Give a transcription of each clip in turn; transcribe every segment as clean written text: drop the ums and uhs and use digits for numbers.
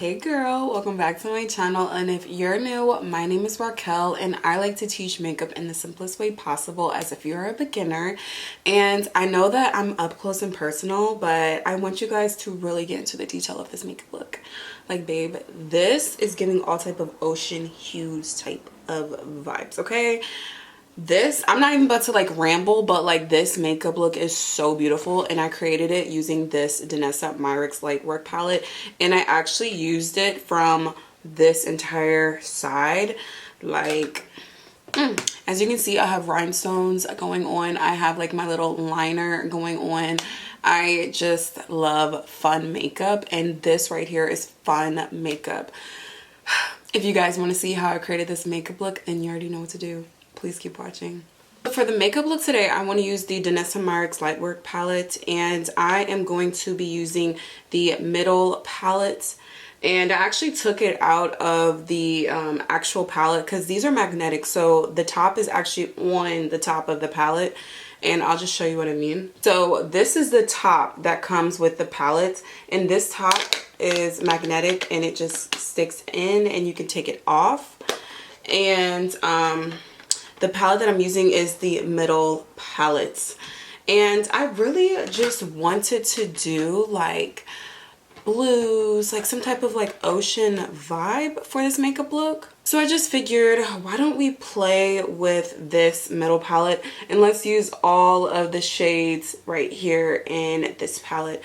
Hey girl, welcome back to my channel, and if you're new, my name is Rockelle and I like to teach makeup in the simplest way possible as if you're a beginner. And I know that I'm up close and personal, but I want you guys to really get into the detail of this makeup look. Like, babe, this is giving all type of ocean hues type of vibes, okay? This, I'm not even about to like ramble, but like this makeup look is so beautiful, and I created it using this Danessa Myricks Lightwork palette, and I actually used it from this entire side. Like, as you can see, I have rhinestones going on. I have like my little liner going on. I just love fun makeup, and this right here is fun makeup. If you guys want to see how I created this makeup look, then you already know what to do. Please keep watching. For the makeup look today, I want to use the Danessa Myricks Lightwork palette, and I am going to be using the middle palette. And I actually took it out of the actual palette because these are magnetic, so the top is actually on the top of the palette, and I'll just show you what I mean. So this is the top that comes with the palette, and this top is magnetic and it just sticks in and you can take it off. And the palette that I'm using is the middle palette, and I really just wanted to do like blues, like some type of like ocean vibe for this makeup look. So I just figured, why don't we play with this middle palette and let's use all of the shades right here in this palette.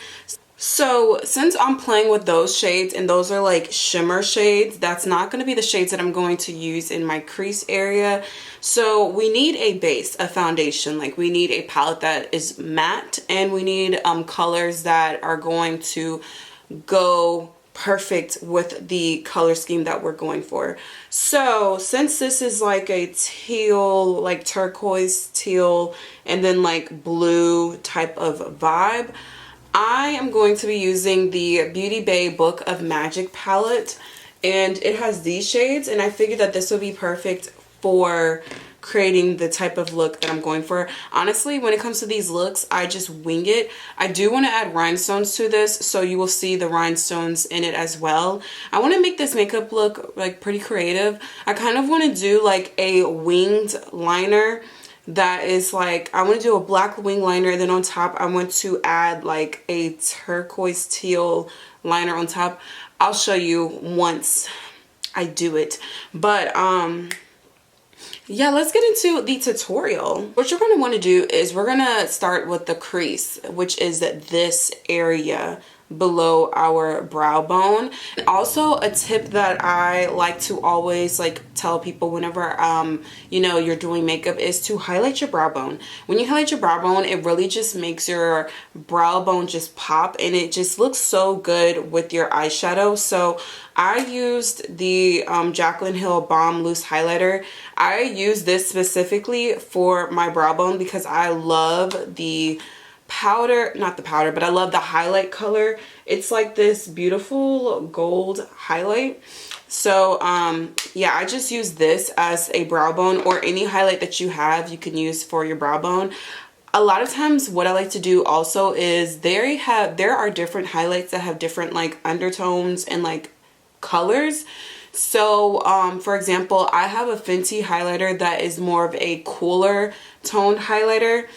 So since I'm playing with those shades, and those are like shimmer shades, that's not going to be the shades that I'm going to use in my crease area. So we need a base, a foundation. Like, we need a palette that is matte, and we need colors that are going to go perfect with the color scheme that we're going for. So since this is like a teal, like turquoise teal, and then like blue type of vibe, I am going to be using the Beauty Bay Book of Magic palette, and it has these shades, and I figured that this would be perfect for creating the type of look that I'm going for. Honestly, when it comes to these looks, I just wing it. I do want to add rhinestones to this, so you will see the rhinestones in it as well. I want to make this makeup look like pretty creative. I kind of want to do like a winged liner that is like, I want to do a black wing liner, and then on top I want to add like a turquoise teal liner on top. I'll show you once I do it. But yeah, let's get into the tutorial. What you're going to want to do is we're going to start with the crease, which is this area below our brow bone. And also, a tip that I like to always like tell people whenever you know, you're doing makeup is to highlight your brow bone. When you highlight your brow bone, it really just makes your brow bone just pop, and it just looks so good with your eyeshadow. So I used the Jaclyn Hill Balm Loose Highlighter. I use this specifically for my brow bone because I love the powder, not the powder, but I love the highlight color. It's like this beautiful gold highlight. So yeah, I just use this as a brow bone, or any highlight that you have you can use for your brow bone. A lot of times what I like to do also is there are different highlights that have different like undertones and like colors. So for example, I have a Fenty highlighter that is more of a cooler toned highlighter,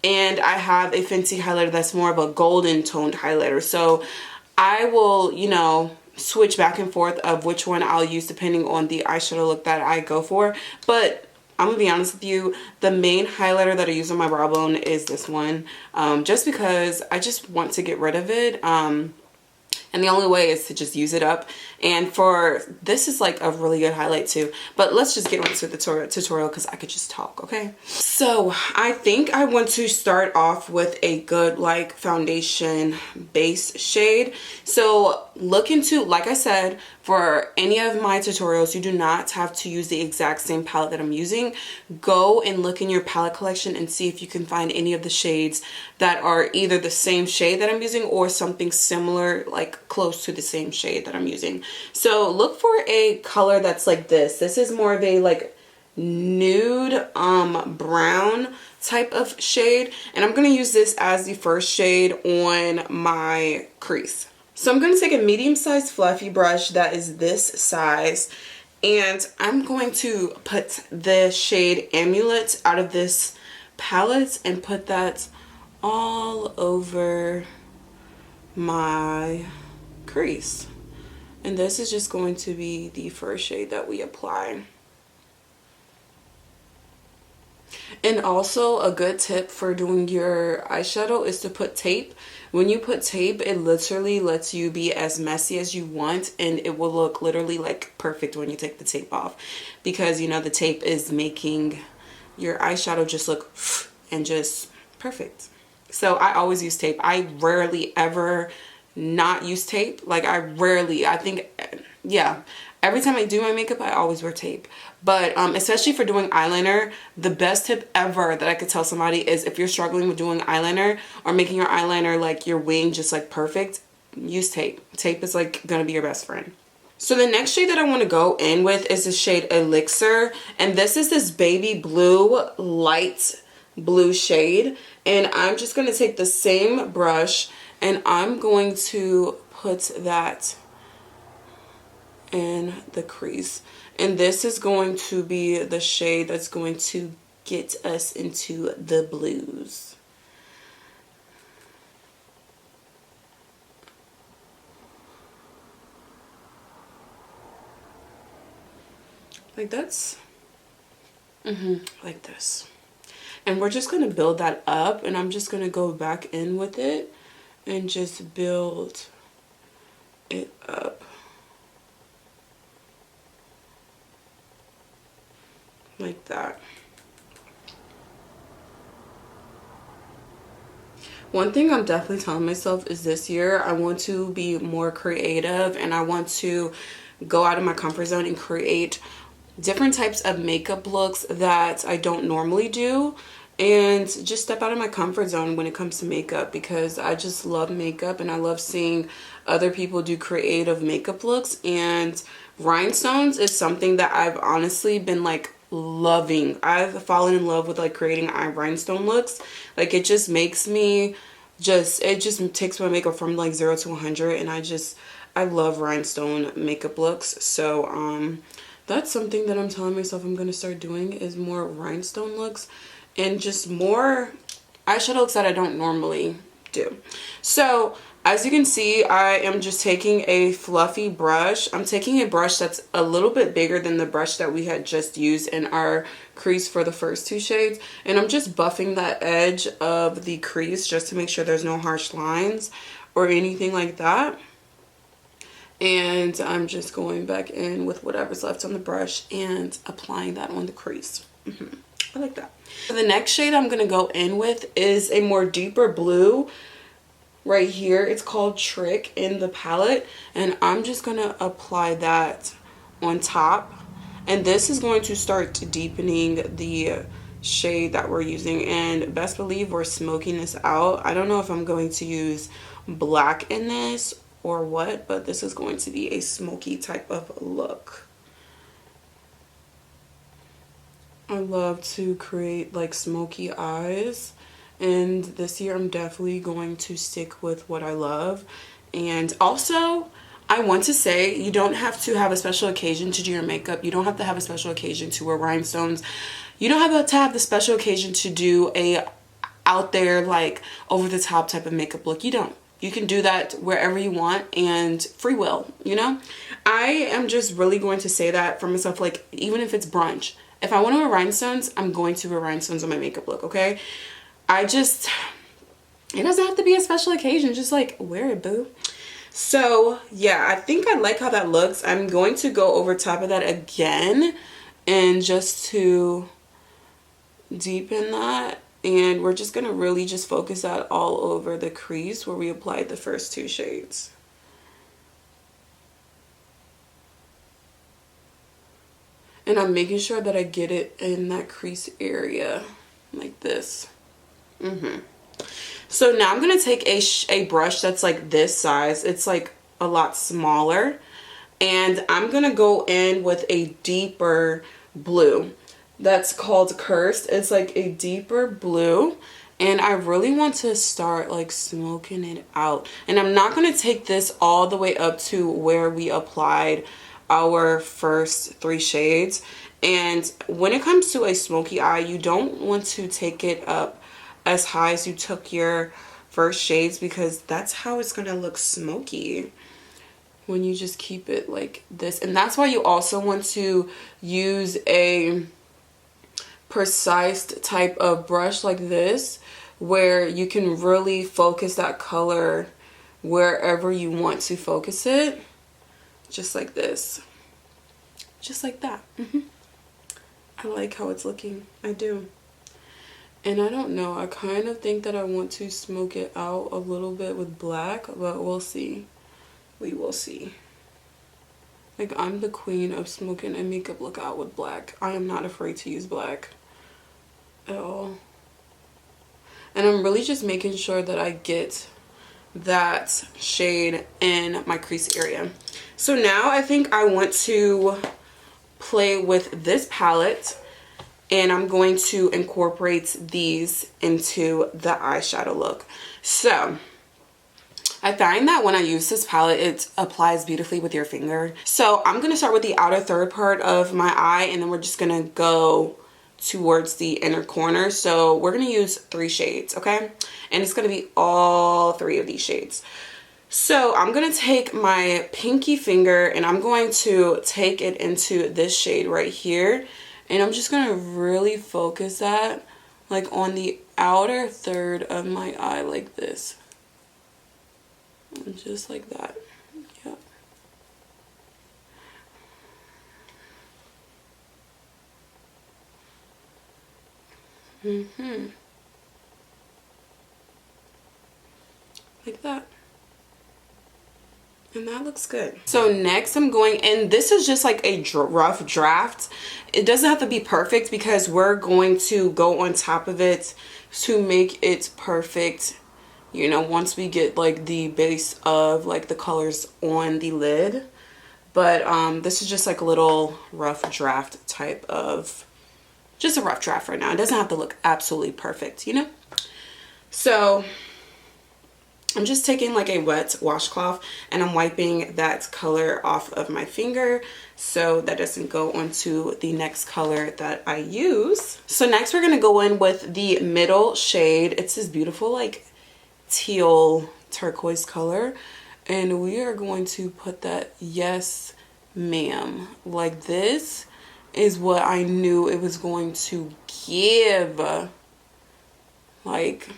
and I have a Fenty highlighter that's more of a golden toned highlighter. So I will, you know, switch back and forth of which one I'll use depending on the eyeshadow look that I go for. But I'm gonna be honest with you, the main highlighter that I use on my brow bone is this one, just because I just want to get rid of it. And the only way is to just use it up. And for this is like a really good highlight too. But let's just get into the tutorial because I could just talk, okay? So I think I want to start off with a good like foundation base shade. So look into, like I said, for any of my tutorials, you do not have to use the exact same palette that I'm using. Go and look in your palette collection and see if you can find any of the shades that are either the same shade that I'm using or something similar, like close to the same shade that I'm using. So look for a color that's like this. This is more of a like nude brown type of shade, and I'm going to use this as the first shade on my crease. So I'm going to take a medium-sized fluffy brush that is this size, and I'm going to put the shade Amulet out of this palette and put that all over my crease. And this is just going to be the first shade that we apply. And also a good tip for doing your eyeshadow is to put tape. When you put tape, it literally lets you be as messy as you want, and it will look literally like perfect when you take the tape off, because you know the tape is making your eyeshadow just look and just perfect. So I always use tape. I rarely ever not use tape. Like I think, yeah, every time I do my makeup I always wear tape. But especially for doing eyeliner, the best tip ever that I could tell somebody is, if you're struggling with doing eyeliner or making your eyeliner like your wing just like perfect, use tape. Tape is like gonna be your best friend. So the next shade that I want to go in with is the shade Elixir, and this is this baby blue, light blue shade. And I'm just going to take the same brush and I'm going to put that in the crease. And this is going to be the shade that's going to get us into the blues. Like that's like this. And we're just going to build that up, and I'm just going to go back in with it and just build it up like that. One thing I'm definitely telling myself is this year I want to be more creative, and I want to go out of my comfort zone and create different types of makeup looks that I don't normally do, and just step out of my comfort zone when it comes to makeup, because I just love makeup and I love seeing other people do creative makeup looks. And rhinestones is something that I've honestly been like loving. I've fallen in love with like creating rhinestone looks. Like it just makes me it just takes my makeup from like 0 to 100, and I love rhinestone makeup looks. So that's something that I'm telling myself I'm going to start doing, is more rhinestone looks and just more eyeshadow looks that I don't normally do. So as you can see, I am just taking a fluffy brush. I'm taking a brush that's a little bit bigger than the brush that we had just used in our crease for the first two shades. And I'm just buffing that edge of the crease just to make sure there's no harsh lines or anything like that. And I'm just going back in with whatever's left on the brush and applying that on the crease. I like that. So the next shade I'm going to go in with is a more deeper blue right here. It's called Trick in the palette. And I'm just going to apply that on top. And this is going to start deepening the shade that we're using. And best believe we're smoking this out. I don't know if I'm going to use black in this or what, but this is going to be a smoky type of look. I love to create like smoky eyes, and this year I'm definitely going to stick with what I love. And also I want to say, you don't have to have a special occasion to do your makeup. You don't have to have a special occasion to wear rhinestones. You don't have to have the special occasion to do a out there like over the top type of makeup look. You don't. You can do that wherever you want, and free will, you know? I am just really going to say that for myself, like even if it's brunch. If I want to wear rhinestones, I'm going to wear rhinestones on my makeup look, okay? It doesn't have to be a special occasion. Just like wear it, boo. So yeah, I think I like how that looks. I'm going to go over top of that again and just to deepen that. And we're just going to really just focus that all over the crease where we applied the first two shades. And I'm making sure that I get it in that crease area like this. So now I'm going to take a brush that's like this size. It's like a lot smaller. And I'm going to go in with a deeper blue. That's called Cursed. It's like a deeper blue, And I really want to start like smoking it out. And I'm not going to take this all the way up to where we applied our first 3 shades. And when it comes to a smoky eye, you don't want to take it up as high as you took your first shades, because that's how it's going to look smoky when you just keep it like this. And that's why you also want to use a precise type of brush like this, where you can really focus that color wherever you want to focus it, just like this, just like that. I like how it's looking, I do. And I don't know, I kind of think that I want to smoke it out a little bit with black, but we'll see. We will see. Like, I'm the queen of smoking a makeup look out with black. I am not afraid to use black at all. And I'm really just making sure that I get that shade in my crease area. So now I think I want to play with this palette, and I'm going to incorporate these into the eyeshadow look. So I find that when I use this palette, it applies beautifully with your finger. So I'm going to start with the outer third part of my eye, and then we're just going to go towards the inner corner. So we're going to use 3 shades, okay? And it's going to be all 3 of these shades. So I'm going to take my pinky finger and I'm going to take it into this shade right here. And I'm just going to really focus that like on the outer third of my eye like this. And just like that. Yeah. Like that. And that looks good. So next I'm going, and this is just like a rough draft. It doesn't have to be perfect because we're going to go on top of it to make it perfect, you know, once we get like the base of like the colors on the lid. But this is just like a little rough draft type of, just a rough draft right now. It doesn't have to look absolutely perfect, you know? So I'm just taking like a wet washcloth and I'm wiping that color off of my finger so that doesn't go onto the next color that I use. So next we're going to go in with the middle shade. It's this beautiful like teal turquoise color, and we are going to put that, yes ma'am, like this is what I knew it was going to give. Like,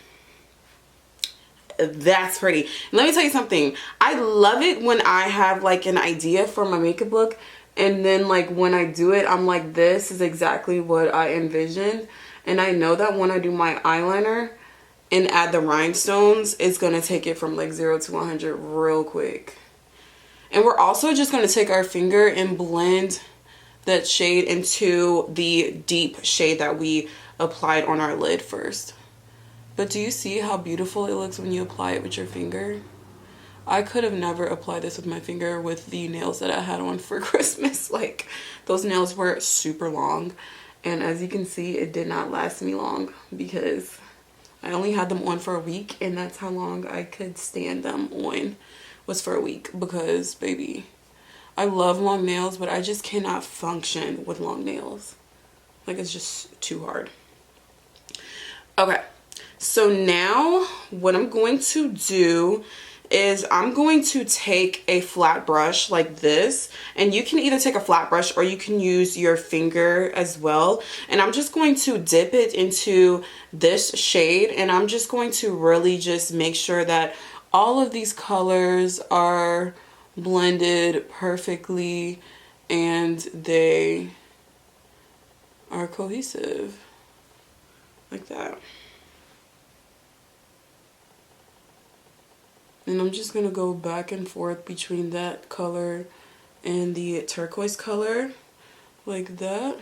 that's pretty. Let me tell you something. I love it when I have like an idea for my makeup look, and then like when I do it, I'm like, this is exactly what I envisioned. And I know that when I do my eyeliner and add the rhinestones, it's going to take it from like 0 to 100 real quick. And we're also just going to take our finger and blend that shade into the deep shade that we applied on our lid first. But do you see how beautiful it looks when you apply it with your finger? I could have never applied this with my finger with the nails that I had on for Christmas. Like, those nails were super long. And as you can see, it did not last me long because I only had them on for a week. And that's how long I could stand them on, was for a week. Because, baby, I love long nails, but I just cannot function with long nails. Like, it's just too hard. Okay. So now what I'm going to do is I'm going to take a flat brush like this, and you can either take a flat brush or you can use your finger as well. And I'm just going to dip it into this shade, and I'm just going to really just make sure that all of these colors are blended perfectly and they are cohesive like that. And I'm just going to go back and forth between that color and the turquoise color like that.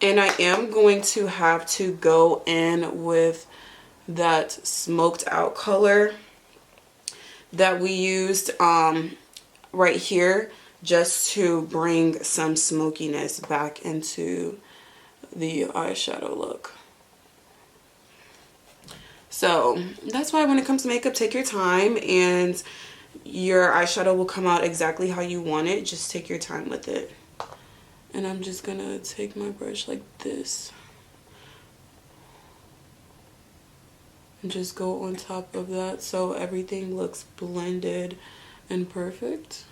And I am going to have to go in with that smoked out color that we used right here, just to bring some smokiness back into the eyeshadow look. So that's why when it comes to makeup, take your time, and your eyeshadow will come out exactly how you want it. Just take your time with it. And I'm just gonna take my brush like this and just go on top of that so everything looks blended and perfect.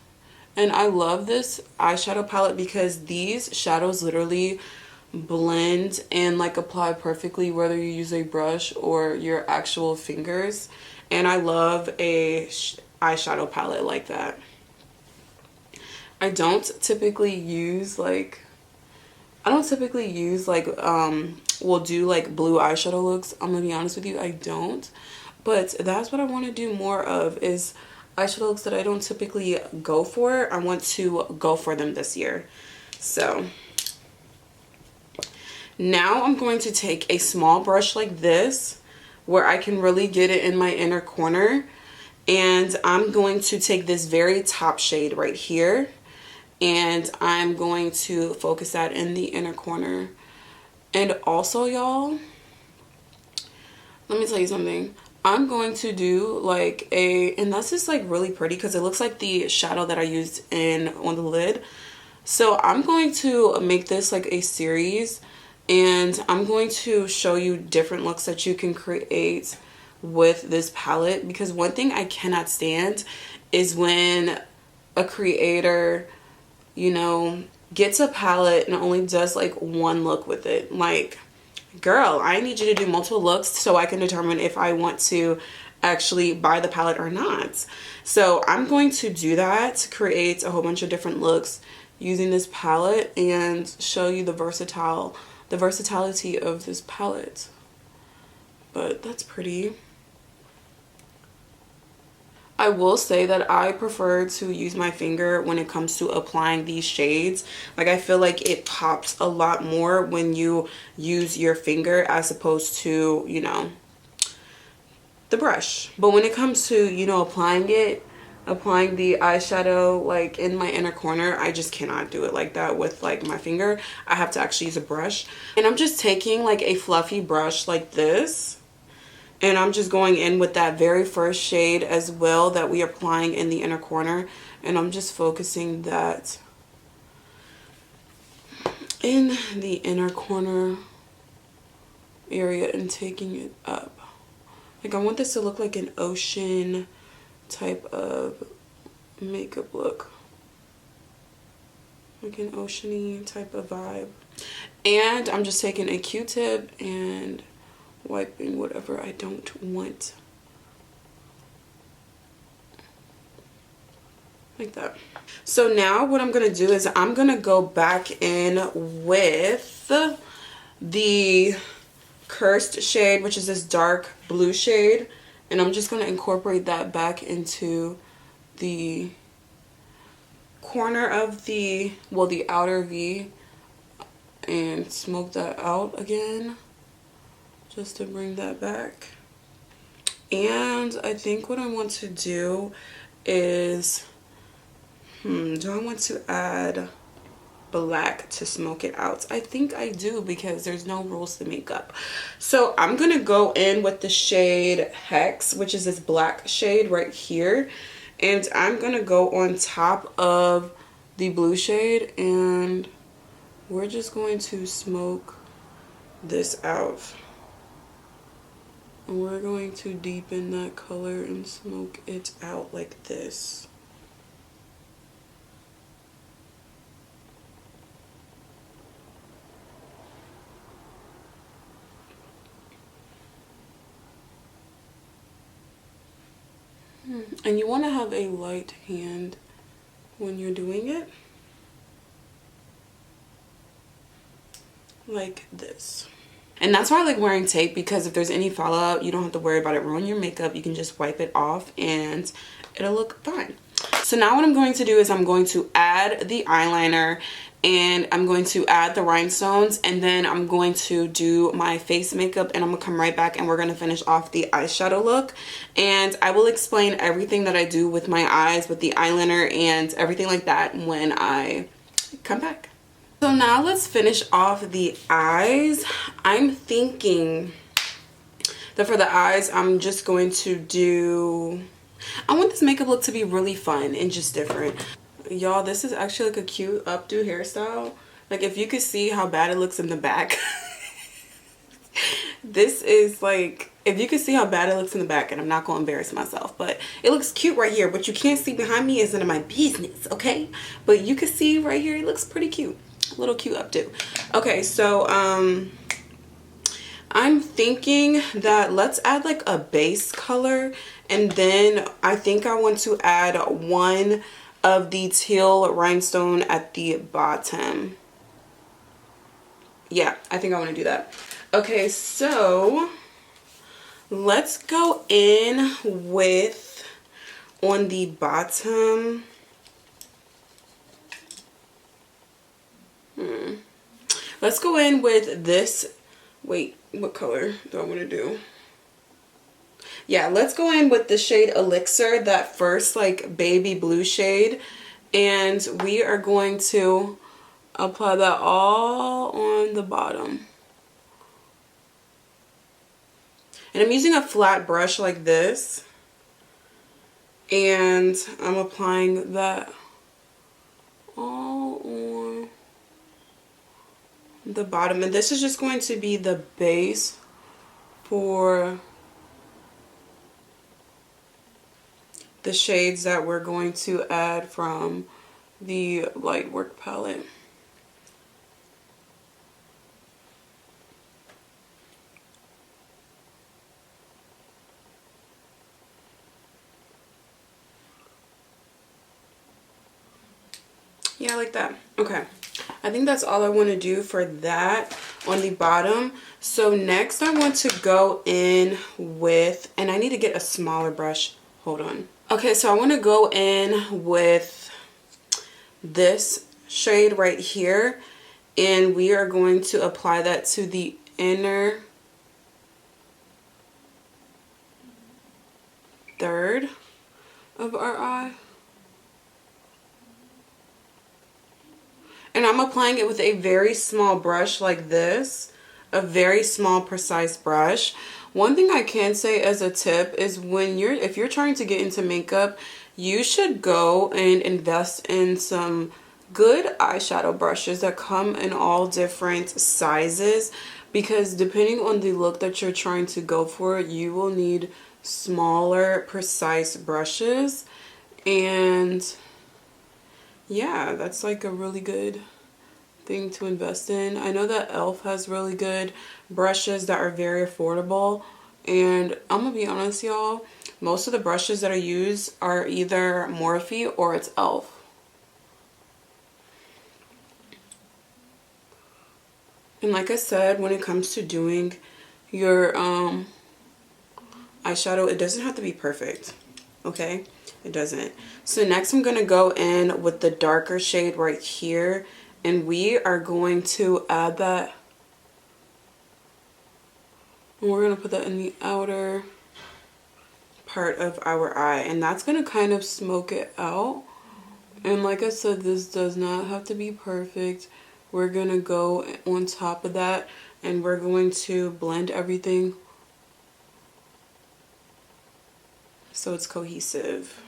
And I love this eyeshadow palette because these shadows literally blend and like apply perfectly whether you use a brush or your actual fingers. And I love a eyeshadow palette like that. I don't typically use like will do like blue eyeshadow looks. I'm gonna be honest with you, I don't. But that's what I want to do more of, is eyeshadow looks that I don't typically go for. I want to go for them this year. So now I'm going to take a small brush like this where I can really get it in my inner corner, and I'm going to take this very top shade right here, and I'm going to focus that in the inner corner. And also, y'all, let me tell you something. I'm going to do like and that's just like really pretty because it looks like the shadow that I used on the lid. So I'm going to make this like a series, and I'm going to show you different looks that you can create with this palette. Because one thing I cannot stand is when a creator, you know, gets a palette and only does like one look with it. Like, girl, I need you to do multiple looks so I can determine if I want to actually buy the palette or not. So I'm going to do that to create a whole bunch of different looks using this palette and show you the versatility of this palette. But that's pretty. I will say that I prefer to use my finger when it comes to applying these shades. Like, I feel like it pops a lot more when you use your finger as opposed to, you know, the brush. But when it comes to, you know, applying the eyeshadow like in my inner corner, I just cannot do it like that with like my finger. I have to actually use a brush. And I'm just taking like a fluffy brush like this, and I'm just going in with that very first shade as well that we are applying in the inner corner. And I'm just focusing that in the inner corner area and taking it up. Like, I want this to look like an ocean type of makeup look. Like an oceany type of vibe. And I'm just taking a Q-tip and wiping whatever I don't want. Like that. So now what I'm going to do is I'm going to go back in with the Cursed shade, which is this dark blue shade. And I'm just going to incorporate that back into the corner of the outer V and smoke that out again, just to bring that back. And I think what I want to do is, do I want to add black to smoke it out? I think I do, because there's no rules to makeup. So I'm gonna go in with the shade Hex, which is this black shade right here, and I'm gonna go on top of the blue shade, and we're just going to smoke this out. And we're going to deepen that color and smoke it out like this. And you want to have a light hand when you're doing it. Like this. And that's why I like wearing tape, because if there's any fallout, you don't have to worry about it ruining your makeup. You can just wipe it off and it'll look fine. So now what I'm going to do is I'm going to add the eyeliner, and I'm going to add the rhinestones, and then I'm going to do my face makeup, and I'm gonna come right back and we're gonna finish off the eyeshadow look. And I will explain everything that I do with my eyes, with the eyeliner and everything like that when I come back. So now let's finish off the eyes. I'm thinking Then for the eyes, I'm just going to do, I want this makeup look to be really fun and just different. Y'all, this is actually like a cute updo hairstyle. Like if you could see how bad it looks in the back. This is like, if you can see how bad it looks in the back, and I'm not going to embarrass myself, but it looks cute right here. What you can't see behind me is none of my business, okay? But you can see right here, it looks pretty cute. A little cute updo. Okay, so I'm thinking that let's add like a base color, and then I think I want to add one of the teal rhinestone at the bottom. Yeah, I think I want to do that. Okay, so let's go in with, on the bottom, let's go in with this. Wait, what color do I want to do? Yeah, let's go in with the shade Elixir, that first like baby blue shade, and we are going to apply that all on the bottom. And I'm using a flat brush like this, and I'm applying that all on the bottom. And this is just going to be the base for the shades that we're going to add from the Lightwork palette. Yeah, like that. Okay, I think that's all I want to do for that on the bottom. So next I want to go in with, and I need to get a smaller brush. Hold on. Okay, so I want to go in with this shade right here, and we are going to apply that to the inner third of our eye. And I'm applying it with a very small brush like this, a very small precise brush. One thing I can say as a tip is if you're trying to get into makeup, you should go and invest in some good eyeshadow brushes that come in all different sizes, because depending on the look that you're trying to go for, you will need smaller precise brushes. And yeah, that's like a really good thing to invest in. I know that e.l.f. has really good brushes that are very affordable, and I'm gonna be honest, y'all, most of the brushes that I use are either Morphe or it's e.l.f. And like I said, when it comes to doing your eyeshadow, it doesn't have to be perfect, okay? It doesn't. So next I'm going to go in with the darker shade right here, and we are going to add that, and we're going to put that in the outer part of our eye, and that's going to kind of smoke it out. And like I said, this does not have to be perfect. We're going to go on top of that, and we're going to blend everything so it's cohesive.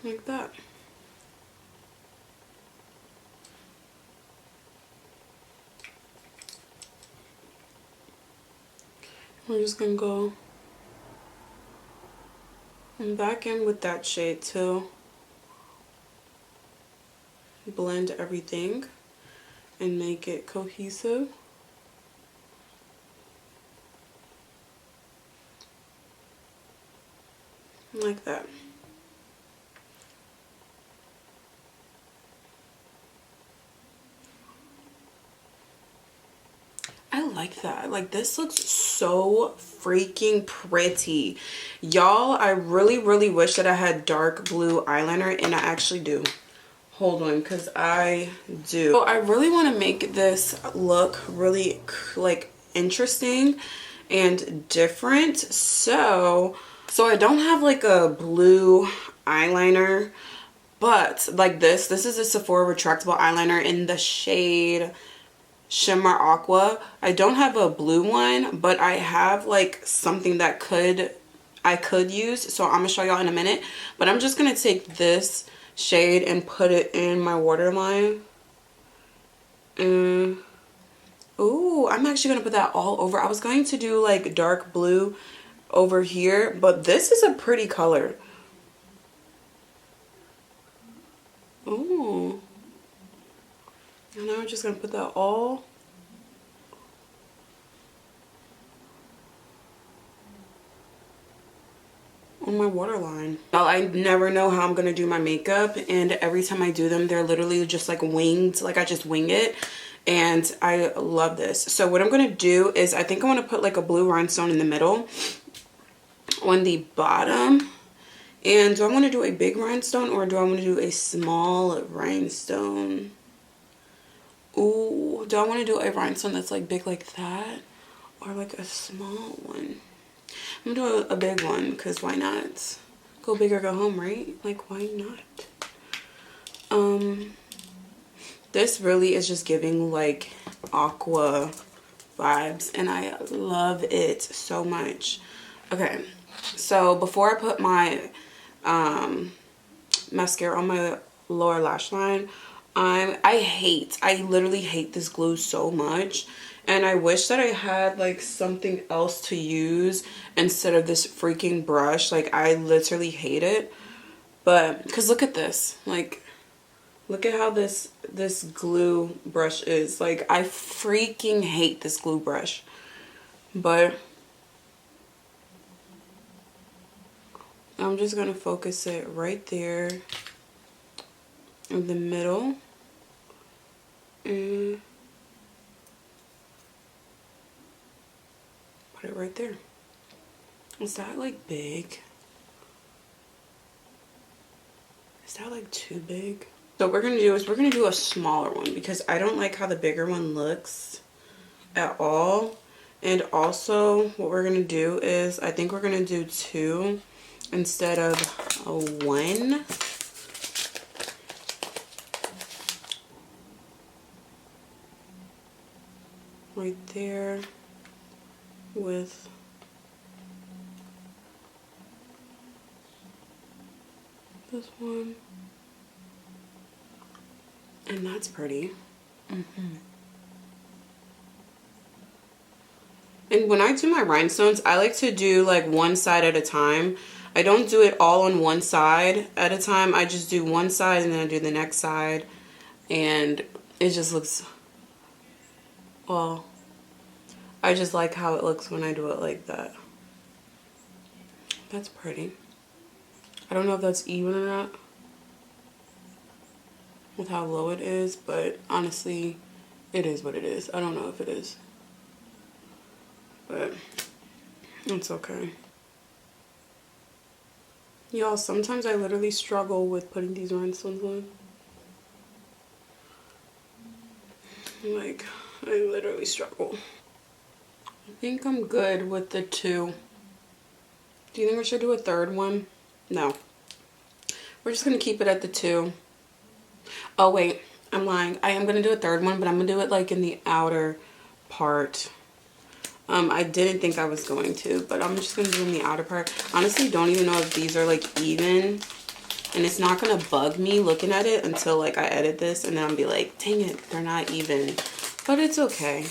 Like that. We're just gonna go and back in with that shade to blend everything and make it cohesive. Like that. I like that. Like, this looks so freaking pretty. Y'all, I really wish that I had dark blue eyeliner, and I actually do. Hold on, because I do. So I really want to make this look really like interesting and different. So I don't have like a blue eyeliner, but like this is a Sephora retractable eyeliner in the shade Shimmer Aqua. I don't have a blue one, but I have like something that I could use, so I'm gonna show y'all in a minute. But I'm just gonna take this shade and put it in my waterline. Ooh, I'm actually gonna put that all over. I was going to do like dark blue over here, but this is a pretty color. Ooh. And now I'm just gonna put that all on my waterline. Well, I never know how I'm gonna do my makeup, and every time I do them, they're literally just like winged, like I just wing it, and I love this. So what I'm gonna do is, I think I want to put like a blue rhinestone in the middle on the bottom. And do I want to do a big rhinestone or do I want to do a small rhinestone? Ooh, do I want to do a rhinestone that's like big like that, or like a small one? I'm gonna do a big one, because why not? Go big or go home, right? Like, why not? This really is just giving like Aqua vibes, and I love it so much. Okay, so before I put my mascara on my lower lash line, I literally hate this glue so much, and I wish that I had like something else to use instead of this freaking brush. Like, I literally hate it. But because look at this, like, look at how this glue brush is. Like, I freaking hate this glue brush. But I'm just gonna focus it right there in the middle, and put it right there. Is that like big? Is that like too big? So what we're gonna do is we're gonna do a smaller one, because I don't like how the bigger one looks at all. And also what we're gonna do is, I think we're gonna do 2 instead of a 1. Right there with this one. And that's pretty. And when I do my rhinestones, I like to do like one side at a time. I don't do it all on one side at a time. I just do one side and then I do the next side. And it just looks, well, I just like how it looks when I do it like that. That's pretty. I don't know if that's even or not with how low it is, but honestly, it is what it is. I don't know if it is, but it's okay. Y'all, sometimes I literally struggle with putting these rhinestones on. Like, I literally struggle. I think I'm good with the 2. Do you think I should do a third one? No. We're just going to keep it at the 2. Oh, wait. I'm lying. I am going to do a third one, but I'm going to do it like in the outer part. I didn't think I was going to, but I'm just going to do in the outer part. Honestly, don't even know if these are like even. And it's not going to bug me looking at it until like I edit this, and then I'll be like, dang it, they're not even. But it's okay.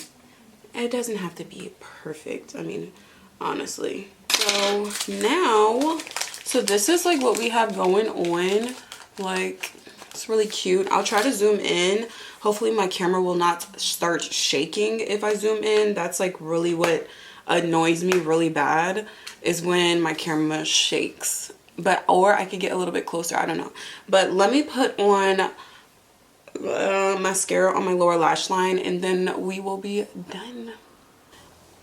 It doesn't have to be perfect. I mean, honestly. So now, so this is like what we have going on. Like, it's really cute. I'll try to zoom in. Hopefully my camera will not start shaking if I zoom in. That's like really what annoys me really bad, is when my camera shakes. But, or I could get a little bit closer, I don't know. But let me put on mascara on my lower lash line, and then we will be done.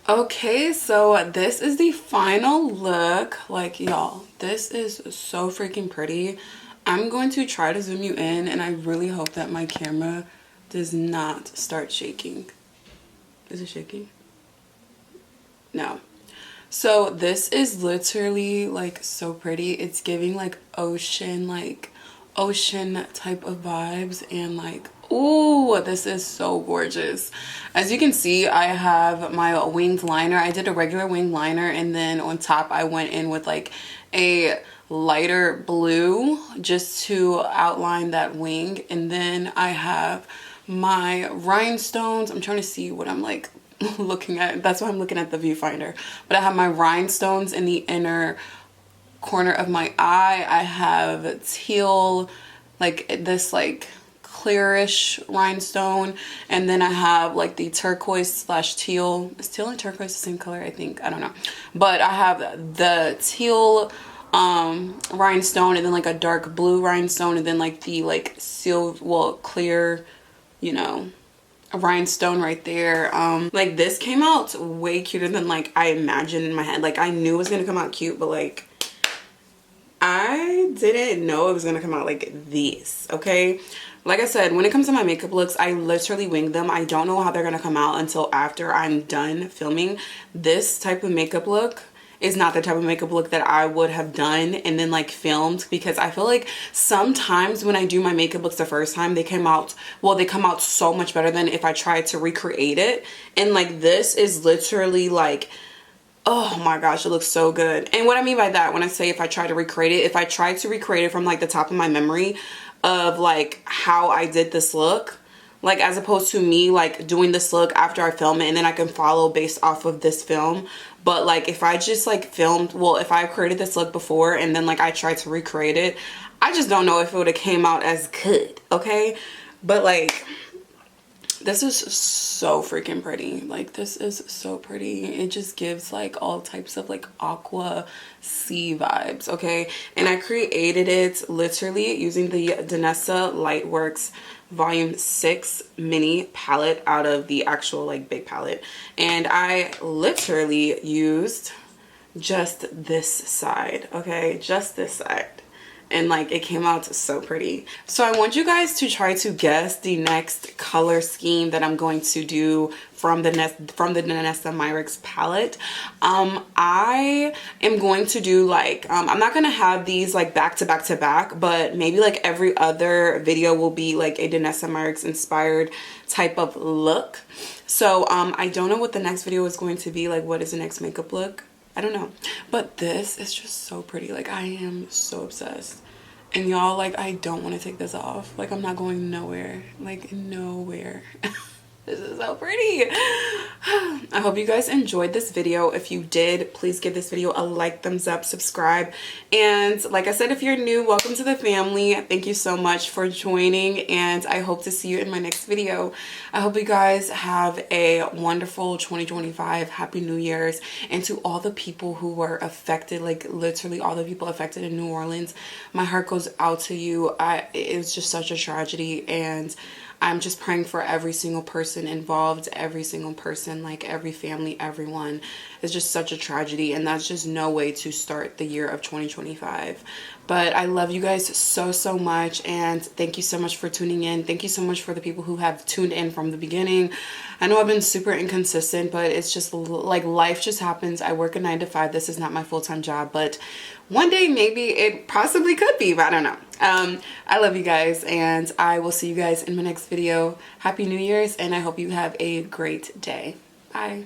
Okay, so this is the final look. Like, y'all, this is so freaking pretty. I'm going to try to zoom you in, and I really hope that my camera does not start shaking. Is it shaking? No. So this is literally like so pretty. It's giving like ocean, like ocean type of vibes, and like, ooh, this is so gorgeous. As you can see, I have my winged liner. I did a regular winged liner, and then on top I went in with like a lighter blue just to outline that wing. And then I have my rhinestones. I'm trying to see what I'm like looking at. That's why I'm looking at the viewfinder. But I have my rhinestones in the inner corner of my eye. I have teal, like this like clearish rhinestone, and then I have like the turquoise slash teal. Is teal and turquoise the same color? I think, I don't know, but I have the teal rhinestone, and then like a dark blue rhinestone, and then like the like silver, well, clear, you know, a rhinestone right there. Like this came out way cuter than like I imagined in my head. Like I knew it was gonna come out cute, but like I didn't know it was gonna come out like this. Okay, like I said, when it comes to my makeup looks, I literally wing them. I don't know how they're gonna come out until after I'm done filming. This type of makeup look is not the type of makeup look that I would have done and then like filmed, because I feel like sometimes when I do my makeup looks the first time, they come out, well, they come out so much better than if I try to recreate it. And like this is literally like, oh my gosh, it looks so good. And what I mean by that, when I say if I try to recreate it, if I try to recreate it from like the top of my memory of like how I did this look, like as opposed to me like doing this look after I film it and then I can follow based off of this film. But like if I just like filmed, well, if I created this look before and then like I tried to recreate it, I just don't know if it would have came out as good, okay? But like this is so freaking pretty. Like this is so pretty. It just gives like all types of like aqua sea vibes, okay? And I created it literally using the Danessa Lightworks volume 6 mini palette out of the actual like big palette. And I literally used just this side, okay? Just this side. And like it came out so pretty. So I want you guys to try to guess the next color scheme that I'm going to do from the Danessa Myricks palette. I am going to do like I'm not gonna have these like back to back to back, but maybe like every other video will be like a Danessa Myricks inspired type of look. So I don't know what the next video is going to be. Like what is the next makeup look? I don't know, but this is just so pretty. Like I am so obsessed. And y'all, like I don't want to take this off. Like I'm not going nowhere, like nowhere. This is so pretty. I hope you guys enjoyed this video. If you did, please give this video a like, thumbs up, subscribe. And like I said, if you're new, welcome to the family. Thank you so much for joining, and I hope to see you in my next video. I hope you guys have a wonderful 2025. Happy New Year's. And to all the people who were affected, like literally all the people affected in New Orleans, my heart goes out to you. It was just such a tragedy, and I'm just praying for every single person involved, every single person, like every family, everyone. It's just such a tragedy, and that's just no way to start the year of 2025. But I love you guys so, so much, and thank you so much for tuning in. Thank you so much for the people who have tuned in from the beginning. I know I've been super inconsistent, but it's just like life just happens. I work a 9 to 5. This is not my full-time job, but one day maybe it possibly could be, but I don't know. I love you guys, and I will see you guys in my next video. Happy New Year's, and I hope you have a great day. Bye.